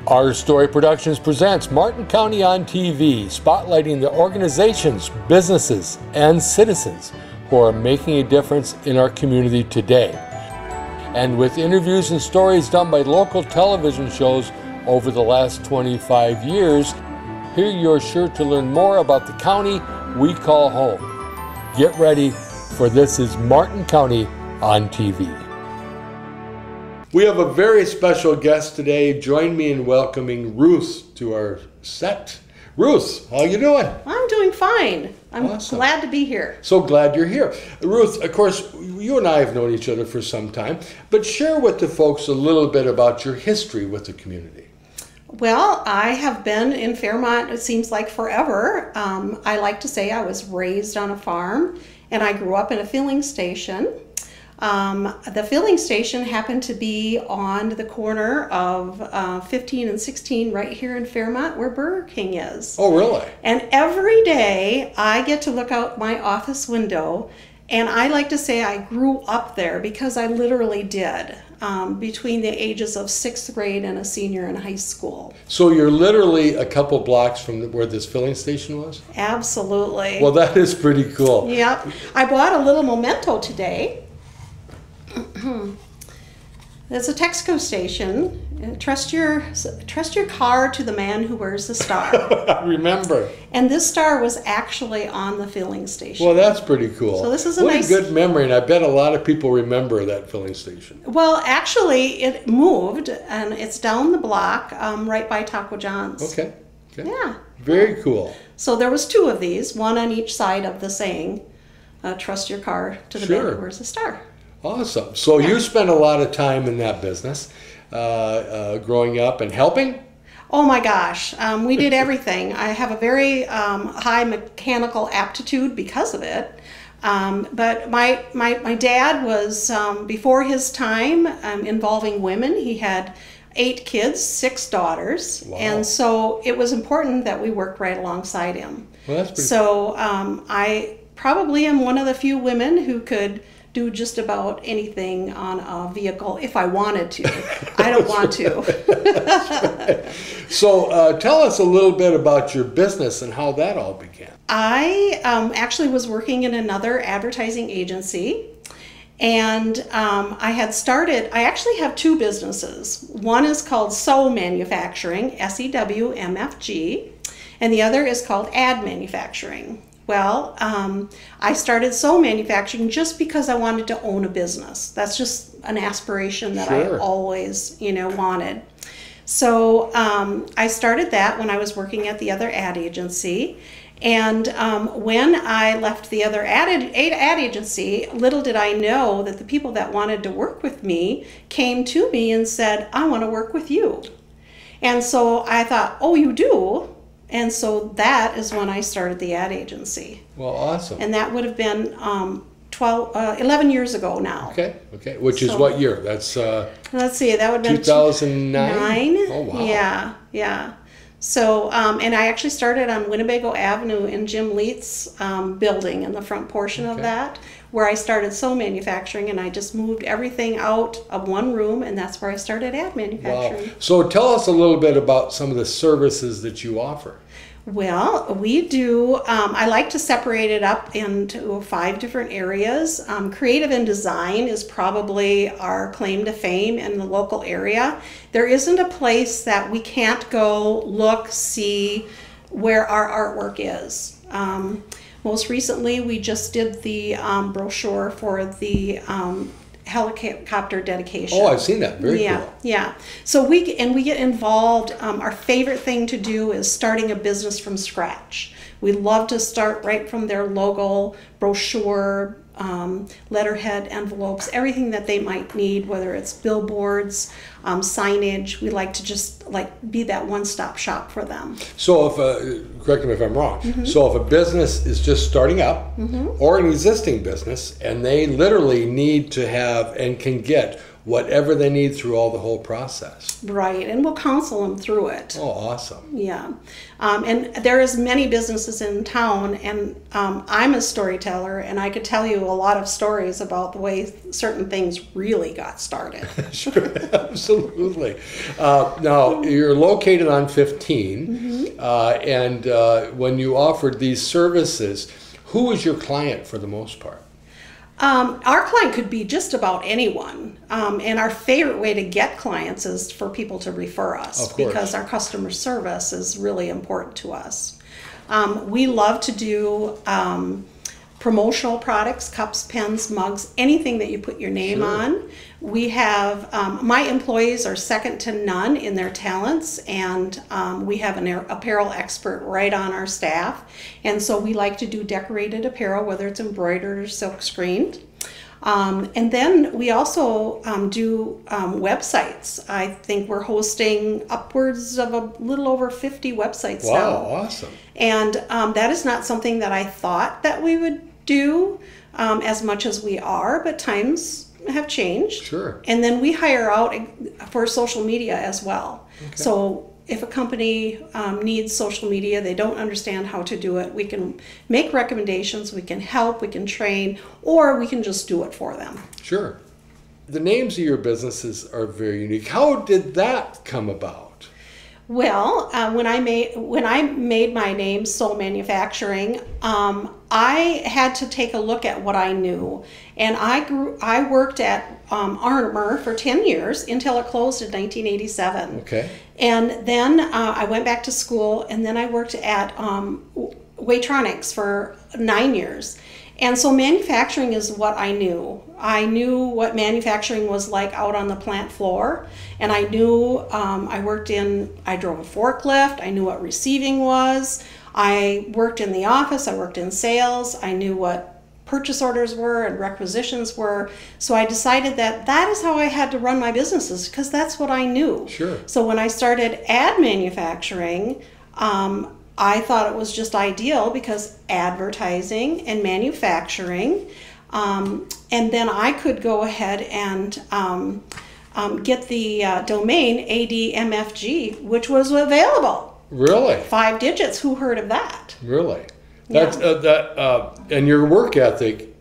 Our Story Productions presents Martin County on TV, spotlighting the organizations, businesses, and citizens who are making a difference in our community today. And with interviews and stories done by local television shows over the last 25 years, here you're sure to learn more about the county we call home. Get ready, for this is Martin County on TV. We have a very special guest today. Join me in welcoming Ruth to our set. Ruth, how you doing? I'm doing fine. I'm awesome. Glad to be here. So glad you're here. Ruth, of course, you and I have known each other for some time, but share with the folks a little bit about your history with the community. Well, I have been in Fairmont, it seems like forever. I like to say I was raised on a farm, and I grew up in a filling station. The filling station happened to be on the corner of 15 and 16 right here in Fairmont where Burger King is. Oh, really? And every day I get to look out my office window, and I like to say I grew up there because I literally did, between the ages of 6th grade and a senior in high school. So you're literally a couple blocks from where this filling station was? Absolutely. Well, that is pretty cool. Yep. I bought a little memento today. There's a Texaco station. Trust your car to the man who wears the star. I remember. And this star was actually on the filling station. Well, that's pretty cool. So this is a what nice, a good memory, and I bet a lot of people remember that filling station. Well, actually, it moved, and it's down the block, right by Taco John's. Okay. Yeah. Very cool. So there was 2 of these, one on each side of the saying, "Trust your car to the man who wears the star." Awesome. So you spent a lot of time in that business, growing up and helping? Oh my gosh, we did everything. I have a very high mechanical aptitude because of it. But my dad was, before his time, involving women. He had 8 kids, 6 daughters. Wow. And so it was important that we worked right alongside him. Well, that's pretty so I probably am one of the few women who could do just about anything on a vehicle if I wanted to. I don't want to. Right. So tell us a little bit about your business and how that all began. I actually was working in another advertising agency, and I actually have 2 businesses. One is called SewMfg, SewMfg, and the other is called AdMfg. Well, I started SewMfg just because I wanted to own a business. That's just an aspiration that I always, wanted. So I started that when I was working at the other ad agency. And when I left the other ad agency, little did I know that the people that wanted to work with me came to me and said, "I want to work with you." And so I thought, "Oh, you do?" And so that is when I started the ad agency. Well, awesome. And that would have been 11 years ago now. Okay. Which is what year? That's let's see, that would have been 2009? Oh, wow. Yeah. So, and I actually started on Winnebago Avenue in Jim Leetz's building in the front portion of that, where I started SewMfg, and I just moved everything out of one room, and that's where I started AdMfg. Wow. So tell us a little bit about some of the services that you offer. Well, we do, I like to separate it up into 5 different areas. Creative and design is probably our claim to fame in the local area. There isn't a place that we can't go look, see where our artwork is. Most recently, we just did the brochure for the helicopter dedication. Oh, I've seen that. Very cool. Yeah. So we get involved. Our favorite thing to do is starting a business from scratch. We love to start right from their logo, brochure, letterhead, envelopes, everything that they might need, whether it's billboards, signage. We like to just be that one-stop shop for them. So if, correct me if I'm wrong, so if a business is just starting up or an existing business and they literally need to have and can get whatever they need through the whole process. Right, and we'll counsel them through it. Oh, awesome. Yeah, and there is many businesses in town, and I'm a storyteller, and I could tell you a lot of stories about the way certain things really got started. Sure, absolutely. Now, you're located on 15, and when you offered these services, who was your client for the most part? Our client could be just about anyone, and our favorite way to get clients is for people to refer us, because our customer service is really important to us. We love to do promotional products, cups, pens, mugs, anything that you put your name on. We have, my employees are second to none in their talents, and we have an apparel expert right on our staff. And so we like to do decorated apparel, whether it's embroidered or silk screened. And then we also do websites. I think we're hosting upwards of a little over 50 websites now. Wow, awesome. And that is not something that I thought that we would do as much as we are, but times have changed. Sure. And then we hire out for social media as well. Okay. So if a company needs social media, they don't understand how to do it, we can make recommendations, we can help, we can train, or we can just do it for them. Sure. The names of your businesses are very unique. How did that come about? Well, when I made my name, SewMfg, I had to take a look at what I knew, and I worked at Armour for 10 years until it closed in 1987. Okay. And then I went back to school, and then I worked at Waitronics for 9 years. And so manufacturing is what I knew. I knew what manufacturing was like out on the plant floor, and I knew I drove a forklift, I knew what receiving was, I worked in the office, I worked in sales, I knew what purchase orders were and requisitions were. So I decided that is how I had to run my businesses, because that's what I knew. Sure. So when I started AdMfg, I thought it was just ideal, because advertising and manufacturing, and then I could go ahead and get the domain AdMfg, which was available. Really? 5 digits. Who heard of that? Really? That's and your work ethic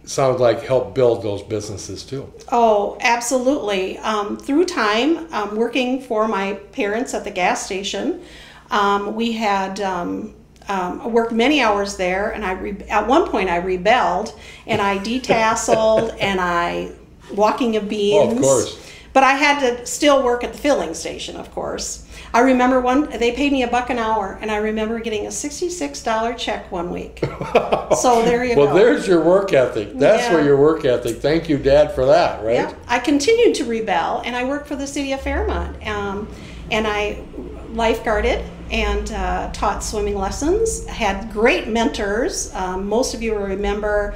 sounds like helped build those businesses too. Oh, absolutely. Through time, working for my parents at the gas station, we had worked many hours there, and at one point I rebelled, and I detasseled and I walking of beans. Oh, of course. But I had to still work at the filling station, of course. I remember they paid me $1 an hour, and I remember getting a $66 check one week. So there you go. Well, there's your work ethic. That's where your work ethic. Thank you, Dad, for that, right? Yeah. I continued to rebel, and I worked for the city of Fairmont, and I lifeguarded and taught swimming lessons. I had great mentors. Most of you will remember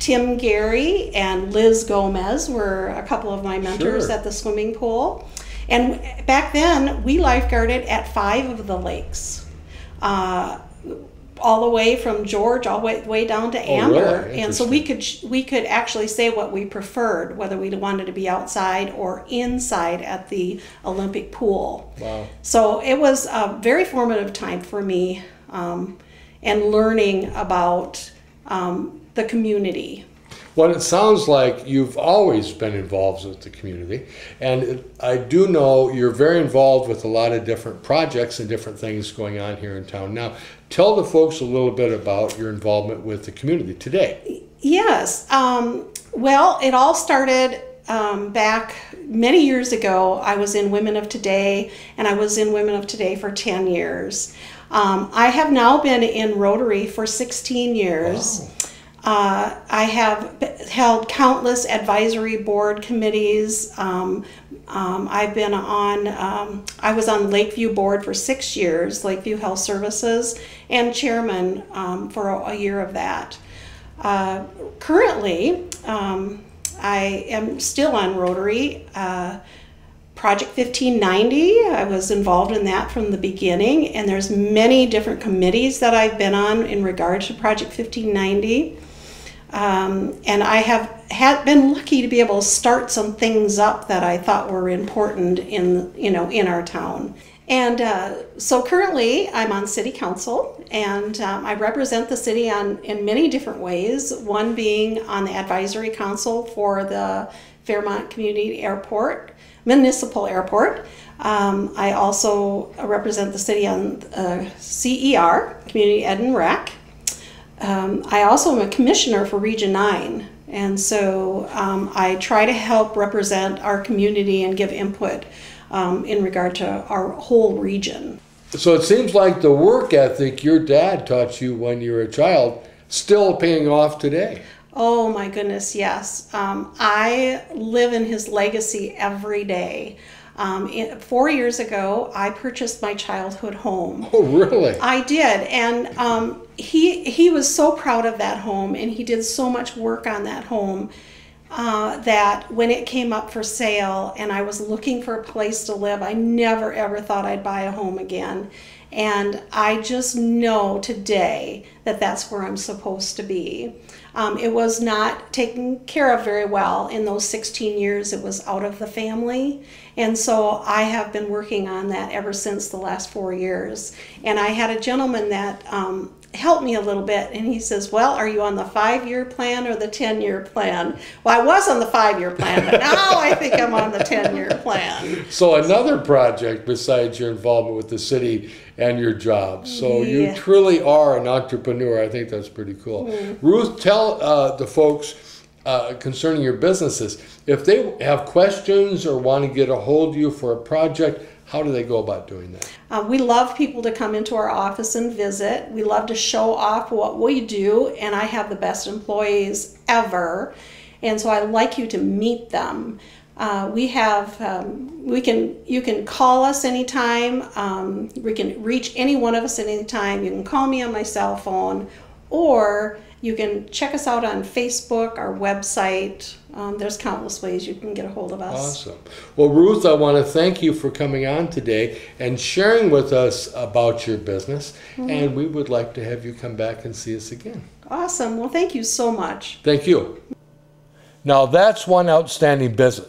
Tim Gary and Liz Gomez were a couple of my mentors at the swimming pool. And back then, we lifeguarded at 5 of the lakes, all the way from George all the way down to Amber. Really? And so we could actually say what we preferred, whether we wanted to be outside or inside at the Olympic pool. Wow. So it was a very formative time for me, and learning about the community. Well, it sounds like you've always been involved with the community, and I do know you're very involved with a lot of different projects and different things going on here in town. Now, tell the folks a little bit about your involvement with the community today. Yes. Well, it all started back many years ago. I was in Women of Today, and I was in Women of Today for 10 years. I have now been in Rotary for 16 years. Wow. I have held countless advisory board committees. I've been on, I was on Lakeview board for 6 years, Lakeview Health Services, and chairman for a year of that. Currently, I am still on Rotary. Project 1590, I was involved in that from the beginning, and there's many different committees that I've been on in regard to Project 1590. And I have been lucky to be able to start some things up that I thought were important in our town. And so currently I'm on city council, and I represent the city in many different ways, one being on the advisory council for the Fairmont Community Airport, Municipal Airport. I also represent the city on CER, Community Ed and Rec. I also am a commissioner for Region 9, and so I try to help represent our community and give input in regard to our whole region. So it seems like the work ethic your dad taught you when you were a child still paying off today. Oh my goodness, yes. I live in his legacy every day. 4 years ago, I purchased my childhood home. Oh, really? I did, and he was so proud of that home, and he did so much work on that home that when it came up for sale and I was looking for a place to live, I never ever thought I'd buy a home again. And I just know today that that's where I'm supposed to be. It was not taken care of very well in those 16 years it was out of the family. And so I have been working on that ever since the last 4 years. And I had a gentleman that helped me a little bit, and he says, well, are you on the 5-year plan or the 10-year plan? Well, I was on the 5-year plan, but now I think I'm on the 10-year plan. So another project besides your involvement with the city and your job. So Yeah. you truly are an entrepreneur. I think that's pretty cool. Ruth, tell the folks concerning your businesses, if they have questions or want to get a hold of you for a project, how do they go about doing that? We love people to come into our office and visit. We love to show off what we do, and I have the best employees ever, and so I'd like you to meet them. You can call us anytime. We can reach any one of us at any time. You can call me on my cell phone, or you can check us out on Facebook, our website. There's countless ways you can get a hold of us. Awesome. Well, Ruth, I want to thank you for coming on today and sharing with us about your business. And we would like to have you come back and see us again. Awesome. Well, thank you so much. Thank you. Now, that's one outstanding business.